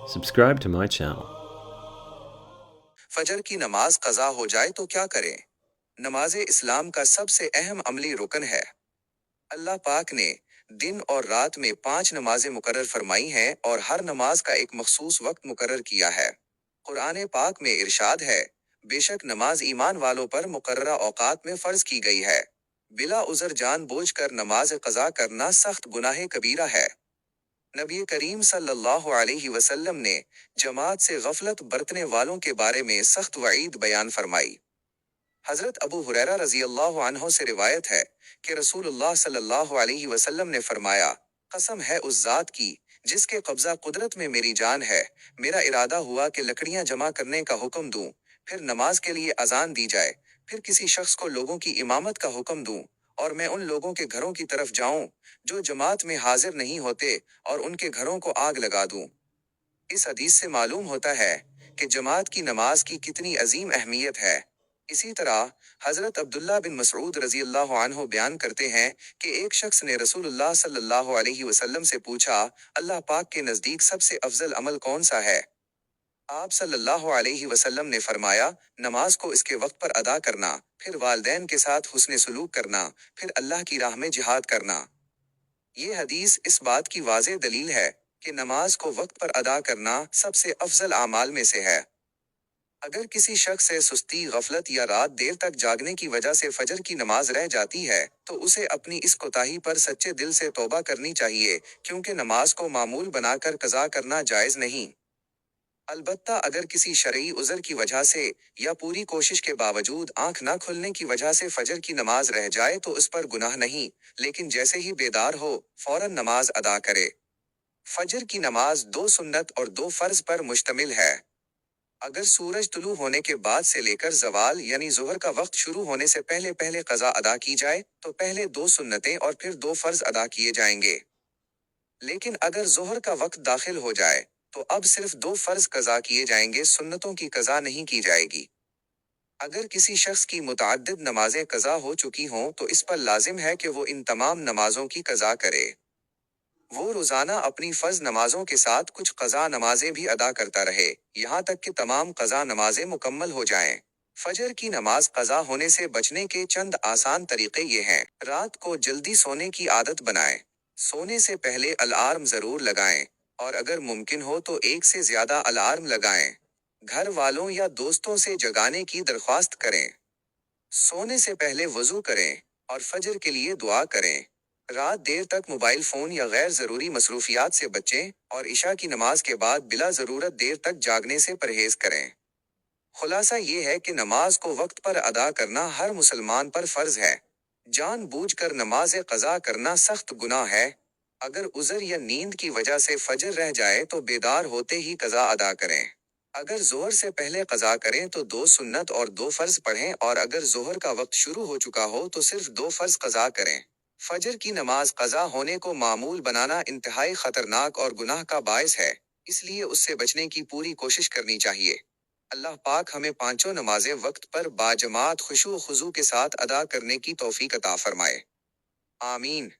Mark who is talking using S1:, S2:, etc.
S1: Subscribe to my channel.
S2: फजर की नमाज कज़ा हो जाए तो क्या करें? नमाज इस्लाम का सबसे अहम अमली रुकन है। अल्लाह पाक ने दिन और रात में 5 नमाजें मुकर्रर फरमाई हैं और हर नमाज का एक मखसूस वक्त मुकर्रर किया है। कुरान पाक में इरशाद है, बेशक नमाज ईमान वालों पर मुकर्ररा औकात में फर्ज की गई है। बिला उज़र जानबूझकर नमाज कज़ा करना सख्त गुनाह कबीरा है। नबी करीम सल्लल्लाहु अलैहि वसल्लम ने जमात से गफलत बरतने वालों के बारे में सख्त वईद बयान फरमाई। हजरत अबू हुरैरा रजी अल्लाह अन्हो से रिवायत है कि रसूलुल्लाह सल्लल्लाहु अलैहि वसल्लम ने फरमाया, कसम है उस जात की जिसके कब्जा कुदरत में मेरी जान है, मेरा इरादा हुआ कि लकड़ियां जमा करने का हुक्म दूं, फिर नमाज के लिए अजान दी जाए, फिर किसी शख्स को लोगों की इमामत का हुक्म दूं, और मैं उन लोगों के घरों की तरफ जाऊं जो जमात में हाजिर नहीं होते और उनके घरों को आग लगा दूं। इस हदीस से मालूम होता है कि जमात की नमाज की कितनी अजीम अहमियत है। इसी तरह हजरत अब्दुल्ला बिन मसऊद रजी अल्लाह अन्हो बयान करते हैं कि एक शख्स ने रसूलुल्लाह सल्लल्लाहु अलैहि वसल्लम से पूछा, अल्लाह पाक के नजदीक सबसे अफजल अमल कौन सा है? आप सल्लल्लाहु अलैहि वसल्लम ने फरमाया, नमाज को इसके वक्त पर अदा करना, फिर वालिदैन के साथ हुस्न सलूक करना, फिर अल्लाह की राह में जिहाद करना। ये हदीस इस बात की वाज़ेह दलील है कि नमाज को वक्त पर अदा करना सबसे अफजल आमाल में से है। अगर किसी शख्स से सुस्ती, गफलत या रात देर तक जागने की वजह से फजर की नमाज रह जाती है, तो उसे अपनी इस कोताही पर सच्चे दिल से तौबा करनी चाहिए, क्योंकि नमाज को मामूल बनाकर कज़ा करना जायज नहीं। अलबत्ता अगर किसी शरई उज़र की वजह से या पूरी कोशिश के बावजूद आंख न खुलने की वजह से फजर की नमाज रह जाए तो उस पर गुनाह नहीं, लेकिन जैसे ही बेदार हो फौरन नमाज अदा करे। फजर की नमाज 2 सुन्नत और 2 फर्ज पर मुश्तमिल है। अगर सूरज तुलू होने के बाद से लेकर ज़वाल यानी ज़ोहर का वक्त शुरू होने से पहले पहले क़ज़ा अदा की जाए तो पहले 2 सुन्नतें और फिर 2 फर्ज अदा किए जाएंगे। लेकिन अगर ज़ोहर का वक्त दाखिल हो जाए तो अब सिर्फ 2 फर्ज कज़ा किए जाएंगे, सुन्नतों की कज़ा नहीं की जाएगी। अगर किसी शख्स की मुतअद्दिद नमाजें कज़ा हो चुकी हों तो इस पर लाजिम है कि वो इन तमाम नमाजों की कज़ा करे। वो रोजाना अपनी फर्ज नमाजों के साथ कुछ कज़ा नमाजें भी अदा करता रहे, यहाँ तक कि तमाम कज़ा नमाजें मुकम्मल हो जाएं। फजर की नमाज कज़ा होने से बचने के चंद आसान तरीके ये हैं। रात को जल्दी सोने की आदत बनाएं। सोने से पहले अलार्म जरूर लगाएं, और अगर मुमकिन हो तो एक से ज्यादा अलार्म लगाएं। घर वालों या दोस्तों से जगाने की दरख्वास्त करें। सोने से पहले वजू करें और फजर के लिए दुआ करें। रात देर तक मोबाइल फोन या गैर जरूरी मसरूफियात से बचें और इशा की नमाज के बाद बिला जरूरत देर तक जागने से परहेज करें। खुलासा ये है कि नमाज को वक्त पर अदा करना हर मुसलमान पर फर्ज है। जानबूझकर नमाज कज़ा करना सख्त गुनाह है। अगर उज़र या नींद की वजह से फजर रह जाए तो बेदार होते ही कज़ा अदा करें। अगर जोहर से पहले कज़ा करें तो 2 सुन्नत और 2 फर्ज पढ़ें, और अगर जोहर का वक्त शुरू हो चुका हो तो सिर्फ 2 फर्ज कज़ा करें। फजर की नमाज कज़ा होने को मामूल बनाना इंतहाई खतरनाक और गुनाह का बायस है, इसलिए उससे बचने की पूरी कोशिश करनी चाहिए। अल्लाह पाक हमें पांचों नमाजें वक्त पर बाजमात खुशू खुजू के साथ अदा करने की तौफीक अता फरमाए। आमीन।